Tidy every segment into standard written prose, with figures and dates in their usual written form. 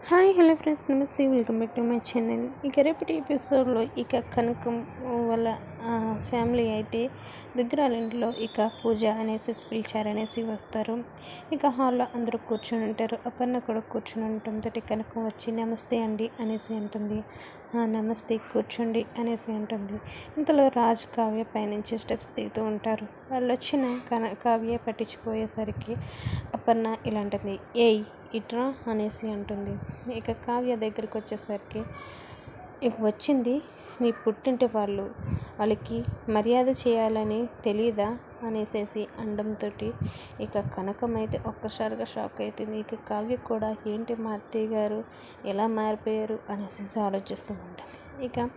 Hi hello friends, నమస్తే, welcome back to my channel. ఇక రేపటి ఎపిసోడ్లో ఇక కనకం వాళ్ళ ఫ్యామిలీ అయితే దుగ్గరాల ఇంట్లో ఇక పూజ అనేసి పిలిచారనేసి వస్తారు. ఇక హాల్లో అందరూ కూర్చొని ఉంటారు. అపర్ణ కూడా కూర్చొని ఉండటంతో కనకం వచ్చి నమస్తే అండి అనేసి అంటుంది. నమస్తే, కూర్చోండి అనేసి అంటుంది. ఇంతలో రాజు కావ్య పైనుంచి స్టెప్స్ దిగుతూ ఉంటారు. వాళ్ళు వచ్చిన కావ్య పట్టించుకోయేసరికి అపర్ణ ఇలా అంటుంది, ఏయ్ ఇట్రా అనేసి అంటుంది. ఇక కావ్య దగ్గరికి వచ్చేసరికి వచ్చింది నీ పుట్టింటి వాళ్ళకి మర్యాద చేయాలని తెలీదా అనేసి అండంతో ఇక కనకం అయితే ఒక్కసారిగా షాక్ అవుతుంది. ఇక కావ్య కూడా ఏంటి మా అత్తయ్య గారు ఎలా మారిపోయారు అనేసి ఆలోచిస్తూ ఉంటుంది. ఇక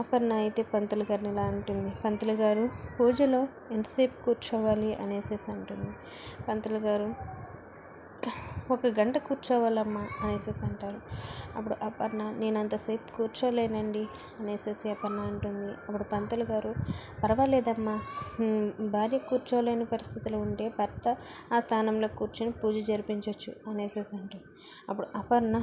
అపర్ణ అయితే పంతులు గారిని ఇలా అంటుంది, పంతులు గారు పూజలో ఎంతసేపు కూర్చోవాలి అనేసి అంటుంది. పంతులు గారు 1 గంట కూర్చోవాలమ్మా అనేసి అంటారు. అప్పుడు అపర్ణ నేను అంతసేపు కూర్చోలేనండి అనేసి అపర్ణ అంటుంది. అప్పుడు పంతులు గారు పర్వాలేదమ్మా, భార్య కూర్చోలేని పరిస్థితులు ఉంటే భర్త ఆ స్థానంలో కూర్చొని పూజ జరిపించవచ్చు అనేసి అంటారు. అప్పుడు అపర్ణ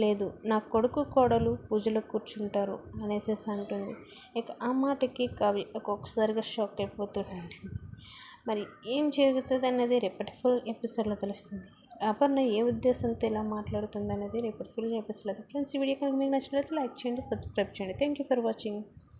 లేదు, నా కొడుకు కోడలు పూజలో కూర్చుంటారు అనేసి అంటుంది. ఇక ఆ మాటకి కావ్య ఒక్కొక్కసారిగా షాక్ అయిపోతుంటుంది. మరి ఏం జరుగుతుంది అన్నది రేపటి ఫుల్ ఎపిసోడ్లో తెలుస్తుంది. అపర్ణ ఏ ఉద్దేశంతో ఇలా మాట్లాడుతుంది అనేది రేపటి ఫుల్ ఎపిసోడ్లో. ఫ్రెండ్స్, ఈ వీడియో కనుక మీకు నచ్చినట్లయితే లైక్ చేయండి, సబ్స్క్రైబ్ చేయండి. Thank you for watching.